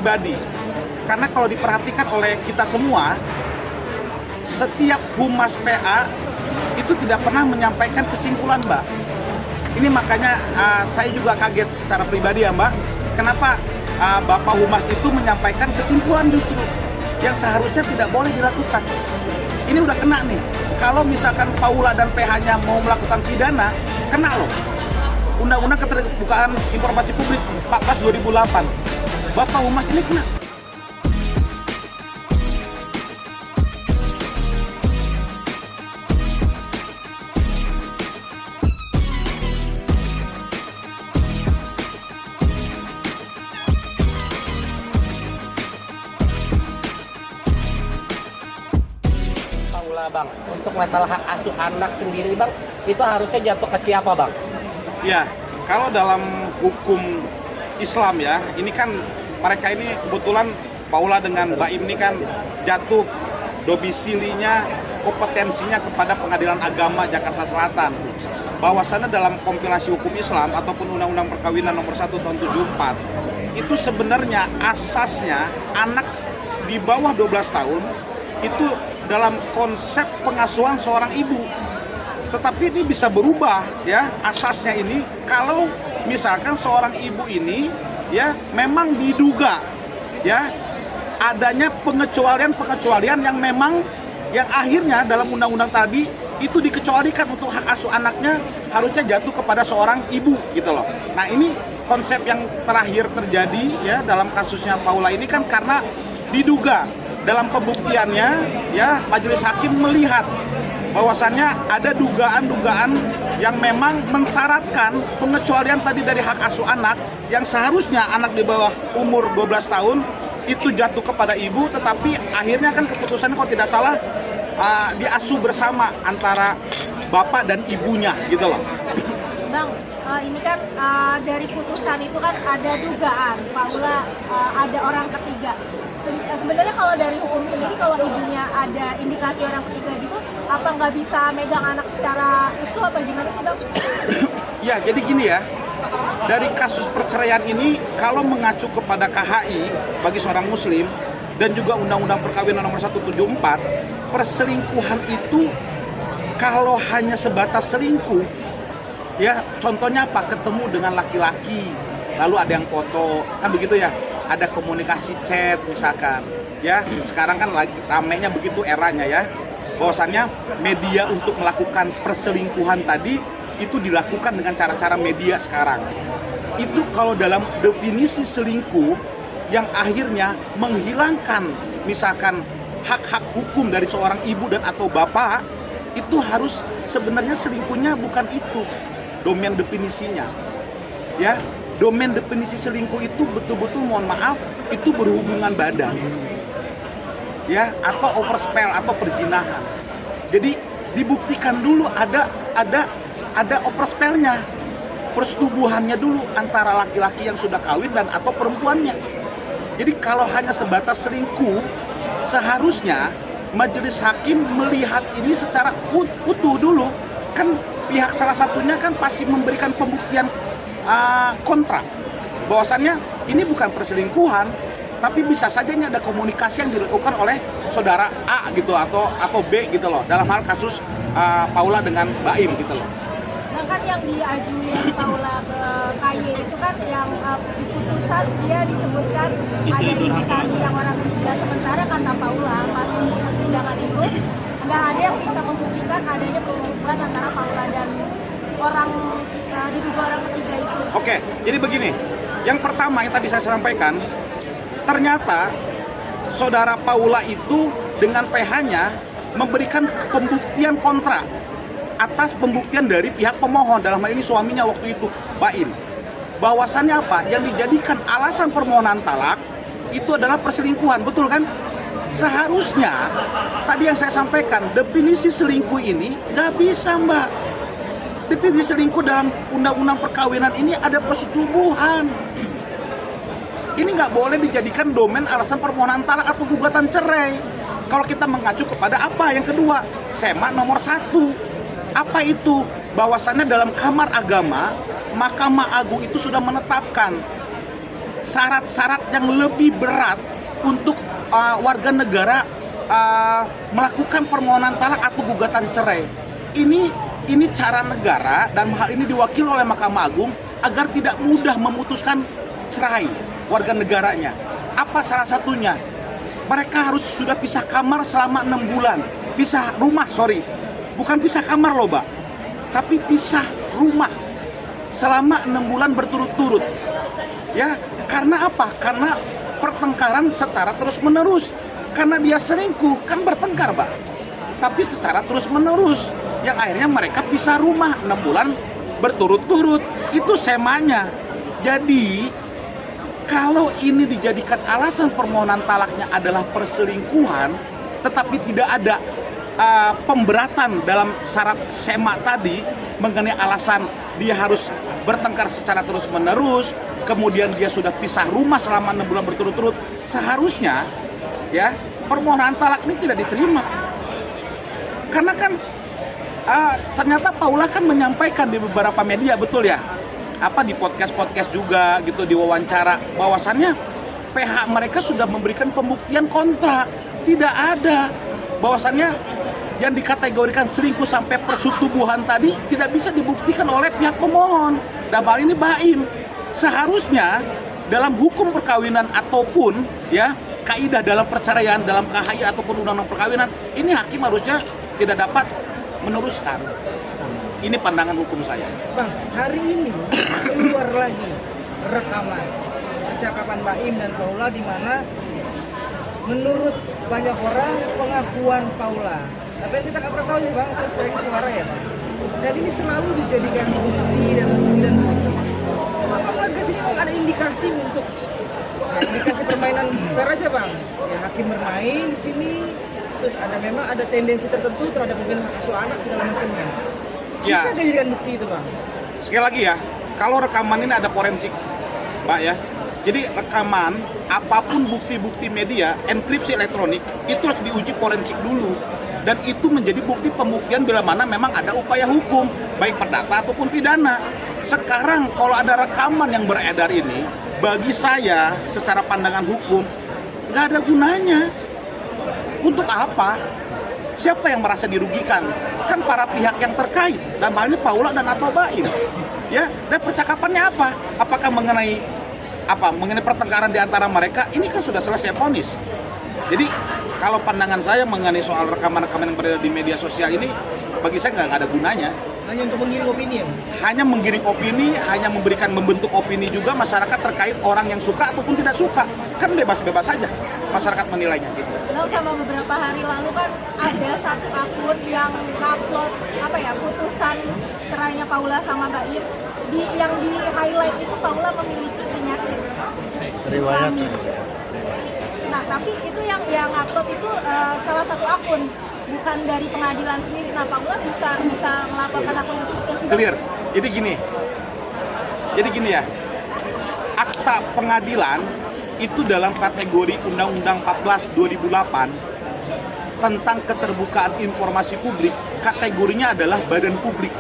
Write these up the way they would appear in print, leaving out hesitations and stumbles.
pribadi. Karena kalau diperhatikan oleh kita semua, setiap humas PA itu tidak pernah menyampaikan kesimpulan, Mbak. Ini makanya saya juga kaget secara pribadi ya, Mbak. Kenapa Bapak Humas itu menyampaikan kesimpulan justru yang seharusnya tidak boleh dilakukan. Ini udah kena nih. Kalau misalkan Paula dan PH-nya mau melakukan pidana, kena loh. Undang-Undang Keterbukaan Informasi Publik 14/2008. Bapak Humas ini kena. Bang, untuk masalah hak asuh anak sendiri Bang, itu harusnya jatuh ke siapa Bang? Ya, kalau dalam hukum Islam ya, ini kan mereka ini kebetulan Paula dengan Baim ini kan jatuh domisilinya, kompetensinya kepada Pengadilan Agama Jakarta Selatan. Bahwasannya dalam kompilasi hukum Islam ataupun Undang-Undang Perkawinan nomor 1 tahun 74, itu sebenarnya asasnya anak di bawah 12 tahun itu dalam konsep pengasuhan seorang ibu. Tetapi ini bisa berubah ya asasnya ini kalau misalkan seorang ibu ini ya memang diduga ya adanya pengecualian yang memang yang akhirnya dalam undang-undang tadi itu dikecualikan untuk hak asuh anaknya harusnya jatuh kepada seorang ibu gitu loh. Nah, ini konsep yang terakhir terjadi ya dalam kasusnya Paula ini kan karena diduga dalam pembuktiannya ya majelis hakim melihat bahwasannya ada dugaan-dugaan yang memang mensyaratkan pengecualian tadi dari hak asuh anak yang seharusnya anak di bawah umur 12 tahun itu jatuh kepada ibu, tetapi akhirnya kan keputusannya kalau tidak salah diasuh bersama antara bapak dan ibunya gitu loh. Bang, ini kan dari putusan itu kan ada dugaan Paula ada orang ketiga. Sebenarnya kalau dari hukum sendiri kalau ibunya ada indikasi orang ketiga gitu, apa nggak bisa megang anak secara itu apa gimana sih Bang? Ya, jadi gini ya, dari kasus perceraian ini kalau mengacu kepada KHI bagi seorang muslim dan juga Undang-Undang Perkawinan nomor 174, perselingkuhan itu kalau hanya sebatas selingkuh, ya contohnya apa? Ketemu dengan laki-laki, lalu ada yang foto, kan begitu ya? Ada komunikasi chat misalkan, ya sekarang kan lagi ramainya begitu eranya ya, bahwasannya media untuk melakukan perselingkuhan tadi itu dilakukan dengan cara-cara media sekarang. Itu kalau dalam definisi selingkuh yang akhirnya menghilangkan misalkan hak-hak hukum dari seorang ibu dan atau bapak, itu harus sebenarnya selingkuhnya bukan itu domain definisinya, ya. Domain definisi selingkuh itu betul-betul mohon maaf itu berhubungan badan, ya, atau overspell atau perzinahan. Jadi dibuktikan dulu ada overspellnya, persetubuhannya dulu antara laki-laki yang sudah kawin dan atau perempuannya. Jadi kalau hanya sebatas selingkuh, seharusnya majelis hakim melihat ini secara utuh dulu. Kan pihak salah satunya kan pasti memberikan pembuktian kontra bahwasannya ini bukan perselingkuhan, tapi bisa saja ini ada komunikasi yang dilakukan oleh saudara A gitu atau B gitu loh dalam hal kasus Paula dengan Baim gitu loh. Nah kan yang diajuin Paula ke KY itu kan yang di putusan dia disebutkan ada indikasi yang orang ketiga, sementara kata Paula pas di persidangan itu nggak ada yang bisa membuktikan adanya perselingkuhan antara Paula dan orang diduga orang ketiga itu. Oke, jadi begini. Yang pertama yang tadi saya sampaikan, ternyata saudara Paula itu dengan PH-nya memberikan pembuktian kontra atas pembuktian dari pihak pemohon, dalam hal ini suaminya waktu itu, Baim. Bahwasannya apa? Yang dijadikan alasan permohonan talak itu adalah perselingkuhan, betul kan? Seharusnya, tadi yang saya sampaikan, definisi selingkuh ini nggak bisa, Mbak. Definisi selingkuh dalam Undang-Undang Perkawinan ini ada persetubuhan. Ini nggak boleh dijadikan domain alasan permohonan talak atau gugatan cerai. Kalau kita mengacu kepada apa? Yang kedua, SEMA nomor 1. Apa itu? Bahwasannya dalam Kamar Agama, Mahkamah Agung itu sudah menetapkan syarat-syarat yang lebih berat untuk warga negara melakukan permohonan talak atau gugatan cerai. Ini cara negara dan hal ini diwakili oleh Mahkamah Agung agar tidak mudah memutuskan cerai warga negaranya. Apa salah satunya? Mereka harus sudah pisah kamar selama 6 bulan. Pisah rumah, bukan pisah kamar loh, Mbak. Tapi pisah rumah selama 6 bulan berturut-turut. Ya, karena apa? Karena pertengkaran secara terus-menerus. Karena dia selingkuh, kan bertengkar, Mbak. Tapi secara terus-menerus. Yang akhirnya mereka pisah rumah 6 bulan berturut-turut. Itu semanya. Jadi, kalau ini dijadikan alasan permohonan talaknya adalah perselingkuhan, tetapi tidak ada pemberatan dalam syarat sema tadi mengenai alasan dia harus bertengkar secara terus-menerus, kemudian dia sudah pisah rumah selama 6 bulan berturut-turut, seharusnya ya permohonan talak ini tidak diterima. Karena kan ternyata Paula kan menyampaikan di beberapa media, betul ya, di podcast juga gitu, di wawancara, bahwasannya pihak mereka sudah memberikan pembuktian kontra. Tidak ada bahwasannya yang dikategorikan selingkuh sampai persetubuhan tadi tidak bisa dibuktikan oleh pihak pemohon. Dalam hal ini Baim. Seharusnya dalam hukum perkawinan ataupun ya kaidah dalam perceraian, dalam KHI ataupun undang-undang perkawinan, ini hakim harusnya tidak dapat meneruskan. Ini pandangan hukum saya. Bang, hari ini keluar lagi rekaman percakapan Baim dan Paula di mana menurut banyak orang pengakuan Paula. Tapi yang kita nggak pernah tahu ya Bang, terus lagi suara ya Bang. Dan ini selalu dijadikan bukti dan apa warga sini Bang ada indikasi untuk indikasi permainan fair aja Bang. Ya hakim bermain di sini, terus memang ada tendensi tertentu terhadap mungkin asuh anak segala macamnya. Ya. Bisa dijadikan bukti itu Bang? Sekali lagi ya, kalau rekaman ini ada forensik, Pak ya. Jadi rekaman, apapun bukti-bukti media, enkripsi elektronik, itu harus diuji forensik dulu. Dan itu menjadi bukti pembuktian bila mana memang ada upaya hukum, baik perdata ataupun pidana. Sekarang kalau ada rekaman yang beredar ini, bagi saya secara pandangan hukum, nggak ada gunanya. Untuk apa? Siapa yang merasa dirugikan? Kan para pihak yang terkait. Dan hal ini Paula dan atau Baim. Ya, dan percakapannya apa? Apakah mengenai pertengkaran di antara mereka? Ini kan sudah selesai vonis. Jadi kalau pandangan saya mengenai soal rekaman-rekaman yang beredar di media sosial ini, bagi saya nggak ada gunanya. Hanya untuk menggiring opini ya? Hanya menggiring opini, hanya membentuk opini juga masyarakat terkait orang yang suka ataupun tidak suka. Kan bebas-bebas saja masyarakat menilainya gitu. Sama beberapa hari lalu kan ada satu akun yang upload putusan cerainya Paula sama Baim. Yang di highlight itu Paula memiliki penyakit kelamin. Nah, tapi itu yang upload itu salah satu akun, bukan dari pengadilan sendiri. Nah, Paula bisa melaporkan akun tersebut ke sidang. Clear. Jadi gini ya. Akta pengadilan itu dalam kategori Undang-Undang 14 2008 tentang keterbukaan informasi publik, kategorinya adalah badan publik.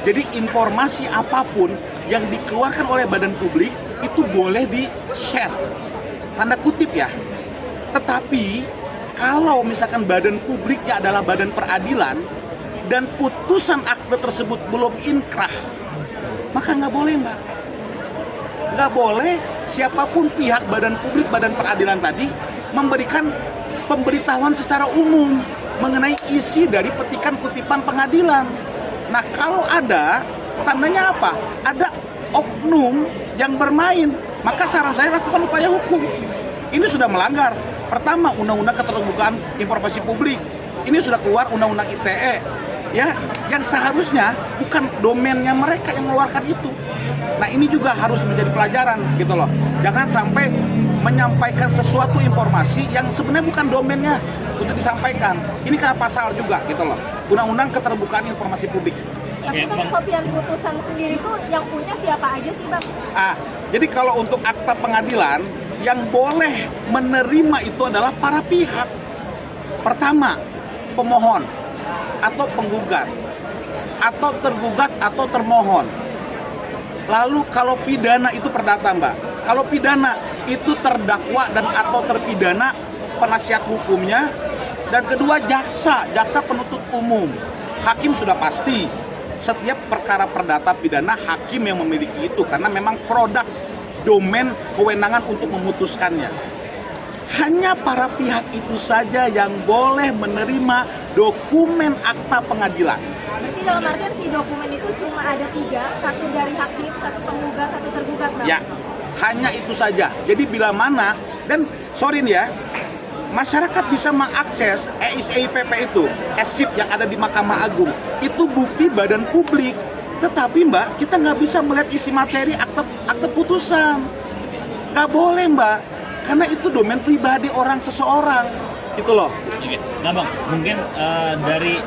Jadi informasi apapun yang dikeluarkan oleh badan publik itu boleh di-share, tanda kutip ya. Tetapi kalau misalkan badan publiknya adalah badan peradilan dan putusan akte tersebut belum inkrah, maka nggak boleh Mbak. Nggak boleh siapapun pihak badan publik, badan peradilan tadi memberikan pemberitahuan secara umum mengenai isi dari petikan kutipan pengadilan. Nah kalau ada, tandanya apa? Ada oknum yang bermain, maka saran saya lakukan upaya hukum. Ini sudah melanggar. Pertama, Undang-Undang Keterbukaan Informasi Publik. Ini sudah keluar Undang-Undang ITE. Ya, yang seharusnya bukan domainnya mereka yang mengeluarkan itu. Nah ini juga harus menjadi pelajaran gitu loh. Jangan sampai menyampaikan sesuatu informasi yang sebenarnya bukan domainnya untuk disampaikan. Ini karena pasal juga gitu loh. Undang-Undang Keterbukaan Informasi Publik. Tapi kan kopian putusan sendiri itu yang punya siapa aja sih Bang? Jadi kalau untuk akta pengadilan yang boleh menerima itu adalah para pihak. Pertama, pemohon atau penggugat atau tergugat atau termohon. Lalu kalau pidana itu perdata Mbak. Kalau pidana itu terdakwa dan atau terpidana penasihat hukumnya, dan kedua jaksa penuntut umum. Hakim sudah pasti. Setiap perkara perdata pidana hakim yang memiliki itu karena memang produk domain kewenangan untuk memutuskannya. Hanya para pihak itu saja yang boleh menerima dokumen akta pengadilan. Berarti dalam artian si dokumen itu cuma ada 3, satu dari hakim, satu penggugat, satu tergugat, Bang? Ya, hanya itu saja. Jadi bila mana, dan sorry nih ya, masyarakat bisa mengakses EISEIPP itu, ESIP yang ada di Mahkamah Agung, itu bukti badan publik. Tetapi Mbak, kita nggak bisa melihat isi materi akte putusan. Nggak boleh Mbak, karena itu domain pribadi orang seseorang. Gitu loh. Oke. Nah Bang, mungkin dari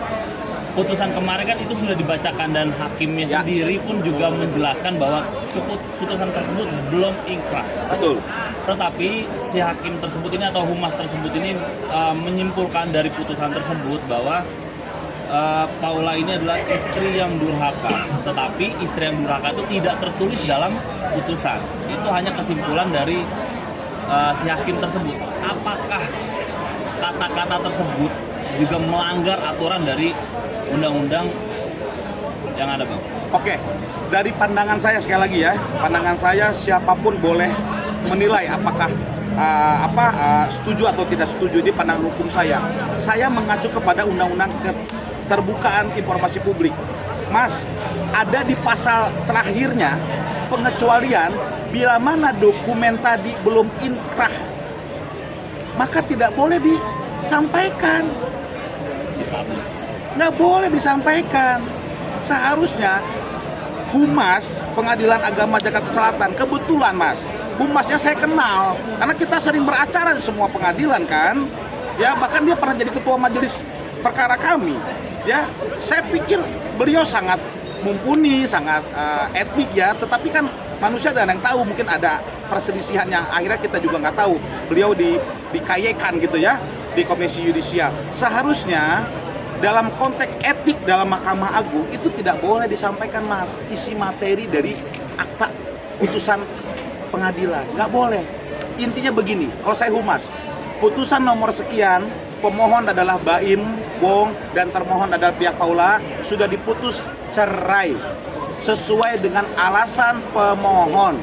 putusan kemarin kan itu sudah dibacakan dan hakimnya sendiri pun juga menjelaskan bahwa putusan tersebut belum ingkrah. Betul. Tetapi si hakim tersebut ini atau humas tersebut ini menyimpulkan dari putusan tersebut bahwa Paula ini adalah istri yang durhaka. Tetapi istri yang durhaka itu tidak tertulis dalam putusan. Itu hanya kesimpulan dari si hakim tersebut. Apakah kata-kata tersebut juga melanggar aturan dari undang-undang yang ada, Bang? Oke, dari pandangan saya sekali lagi ya, pandangan saya siapapun boleh menilai apakah setuju atau tidak setuju. Di pandangan hukum saya mengacu kepada undang-undang keterbukaan informasi publik. Mas, ada di pasal terakhirnya pengecualian bila mana dokumen tadi belum inkrah, maka tidak boleh disampaikan. Nggak boleh disampaikan. Seharusnya Humas Pengadilan Agama Jakarta Selatan, kebetulan Mas, Humasnya saya kenal karena kita sering beracara di semua pengadilan kan, ya bahkan dia pernah jadi ketua majelis perkara kami, ya. Saya pikir beliau sangat mumpuni, sangat etik ya, tetapi kan manusia ada yang tahu, mungkin ada perselisihan yang akhirnya kita juga nggak tahu. Beliau dikayekan gitu ya di Komisi Yudisial. Seharusnya dalam konteks etik dalam Mahkamah Agung itu tidak boleh disampaikan Mas isi materi dari akta putusan pengadilan, nggak boleh. Intinya begini, kalau saya humas, putusan nomor sekian, pemohon adalah Baim, Wong, dan termohon adalah pihak Paula, sudah diputus cerai sesuai dengan alasan pemohon.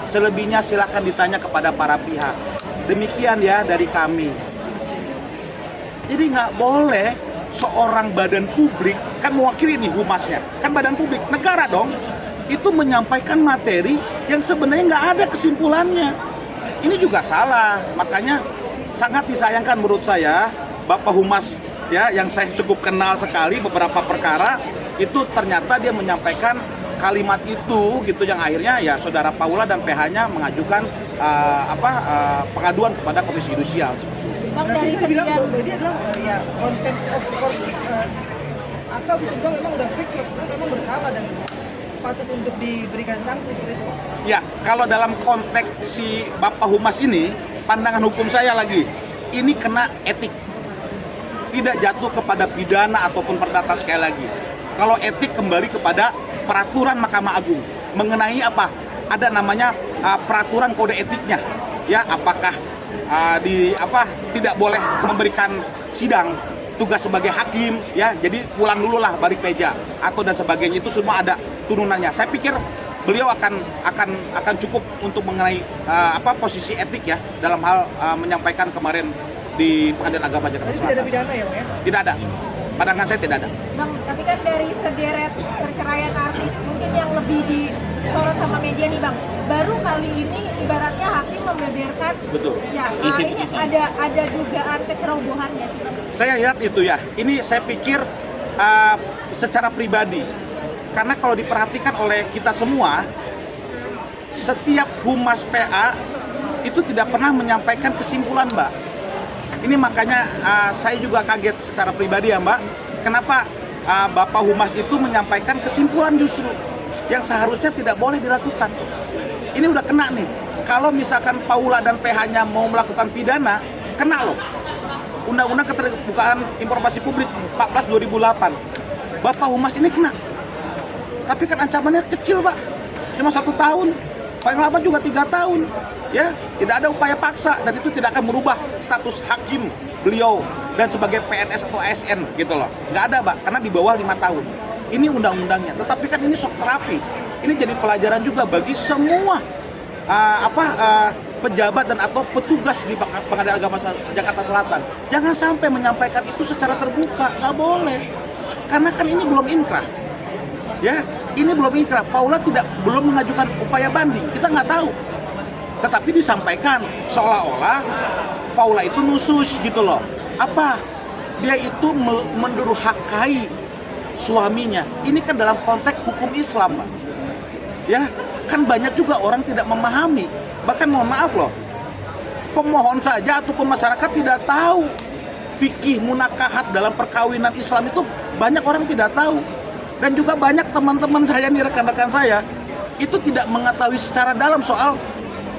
Selebihnya silakan ditanya kepada para pihak. Demikian ya dari kami. Jadi nggak boleh seorang badan publik, kan mewakili nih humasnya, kan badan publik, negara dong, itu menyampaikan materi yang sebenarnya nggak ada kesimpulannya. Ini juga salah, makanya sangat disayangkan menurut saya, Bapak Humas ya, yang saya cukup kenal sekali beberapa perkara, itu ternyata dia menyampaikan kalimat itu gitu yang akhirnya ya saudara Paula dan PH-nya mengajukan pengaduan kepada Komisi Yudisial. Bang, dari sekian ini adalah ya contempt of court atau bisa bilang memang udah fix, memang bersalah dan patut untuk diberikan sanksi seperti itu. Ya, kalau dalam konteks si Bapak Humas ini, pandangan hukum saya lagi, ini kena etik. Tidak jatuh kepada pidana ataupun perdata sekali lagi. Kalau etik kembali kepada peraturan Mahkamah Agung mengenai apa? Ada namanya peraturan kode etiknya. Ya, apakah tidak boleh memberikan sidang tugas sebagai hakim ya, jadi pulang dulu lah balik meja atau dan sebagainya, itu semua ada turunannya. Saya pikir beliau akan cukup untuk mengenai posisi etik ya dalam hal menyampaikan kemarin di Pengadilan Agama Jakarta Selatan. Tidak ada pidana ya, Bang ya? Tidak ada. Pandangan saya tidak ada. Bang, tapi kan dari sederet perceraian artis mungkin yang lebih disorot sama media nih Bang, baru kali ini ibaratnya hakim membeberkan. Betul. Ya, ini ada dugaan kecerobohan nggak sih Bang? Saya lihat itu ya. Ini saya pikir secara pribadi, karena kalau diperhatikan oleh kita semua, setiap humas PA itu tidak pernah menyampaikan kesimpulan, Mbak. Ini makanya saya juga kaget secara pribadi ya Mbak, kenapa Bapak Humas itu menyampaikan kesimpulan justru yang seharusnya tidak boleh dilakukan. Ini udah kena nih, kalau misalkan Paula dan PH-nya mau melakukan pidana, kena loh. Undang-Undang Keterbukaan Informasi Publik 14/2008, Bapak Humas ini kena. Tapi kan ancamannya kecil Pak, cuma 1 tahun. paling lama juga 3 tahun. Ya, tidak ada upaya paksa dan itu tidak akan merubah status hakim beliau dan sebagai PNS atau ASN gitu loh. Nggak ada, Pak, karena di bawah 5 tahun. Ini undang-undangnya. Tetapi kan ini shock terapi. Ini jadi pelajaran juga bagi semua pejabat dan atau petugas di Pengadilan Agama Jakarta Selatan. Jangan sampai menyampaikan itu secara terbuka, nggak boleh. Karena kan ini belum inkrah. Ya, ini belum inkrah. Paula belum mengajukan upaya banding. Kita nggak tahu. Tetapi disampaikan seolah-olah Paula itu nusus gitu loh. Apa? Dia itu mendurhakai suaminya. Ini kan dalam konteks hukum Islam, Pak. Ya, kan banyak juga orang tidak memahami. Bahkan mohon maaf loh, pemohon saja atau masyarakat tidak tahu fikih munakahat dalam perkawinan Islam itu banyak orang tidak tahu. Dan juga banyak teman-teman saya nih, rekan-rekan saya itu tidak mengetahui secara dalam soal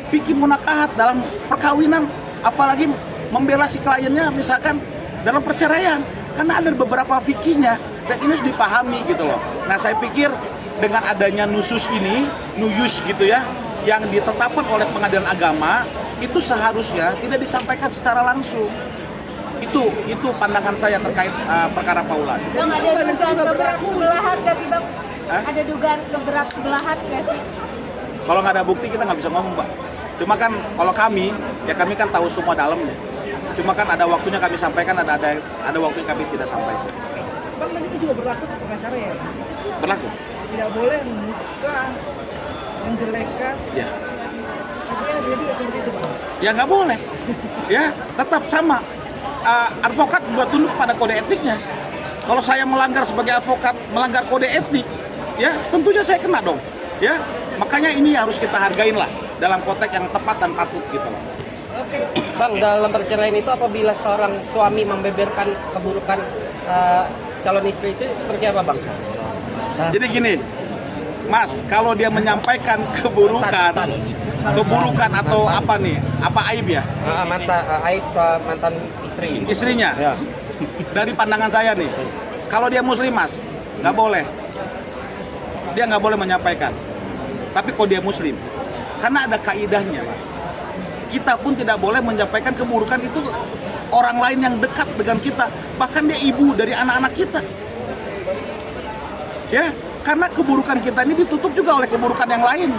fikih munakahat dalam perkawinan, apalagi membela si kliennya misalkan dalam perceraian, karena ada beberapa fikihnya dan ini harus dipahami gitu loh. Nah, saya pikir dengan adanya nuyus gitu ya, yang ditetapkan oleh Pengadilan Agama, itu seharusnya tidak disampaikan secara langsung. Itu pandangan saya terkait perkara Paula. Bang, ada dugaan keberat sebelahan nggak sih, Bang? Ada dugaan keberat sebelahan nggak sih? Kalau nggak ada bukti kita nggak bisa ngomong, Pak. Cuma kan kalau kami kan tahu semua dalamnya. Cuma kan ada waktunya kami sampaikan, ada waktunya kami tidak sampaikan. Bang, dan itu juga berlaku ke pengacara ya? Berlaku? Tidak boleh membuka, menjelekkan. Ya. Tapi yang terjadi seperti itu, Bang. Ya nggak boleh. Ya, tetap sama. Advokat juga tunduk pada kode etiknya. Kalau saya melanggar sebagai advokat, melanggar kode etik, ya tentunya saya kena dong. Ya, makanya ini harus kita hargain lah dalam konteks yang tepat dan patut gitu loh. Bang, dalam perceraian itu apabila seorang suami membeberkan keburukan calon istri itu seperti apa, Bang? Jadi gini, Mas, kalau dia menyampaikan keburukan atau apa nih, apa aib ya? Aib mantan istri. Istrinya. Ya. Dari pandangan saya nih, kalau dia muslim, Mas, nggak boleh. Dia nggak boleh menyampaikan. Tapi kalau dia muslim, karena ada kaidahnya, Mas. Kita pun tidak boleh menyampaikan keburukan itu orang lain yang dekat dengan kita, bahkan dia ibu dari anak-anak kita. Ya, karena keburukan kita ini ditutup juga oleh keburukan yang lain.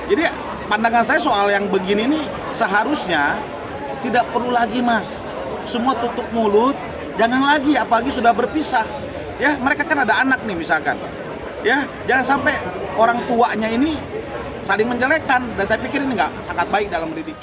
Jadi pandangan saya soal yang begini nih seharusnya tidak perlu lagi, Mas. Semua tutup mulut, jangan lagi, apalagi sudah berpisah. Ya, mereka kan ada anak nih misalkan. Ya, jangan sampai orang tuanya ini saling menjelekkan, dan saya pikir ini nggak sangat baik dalam mendidik.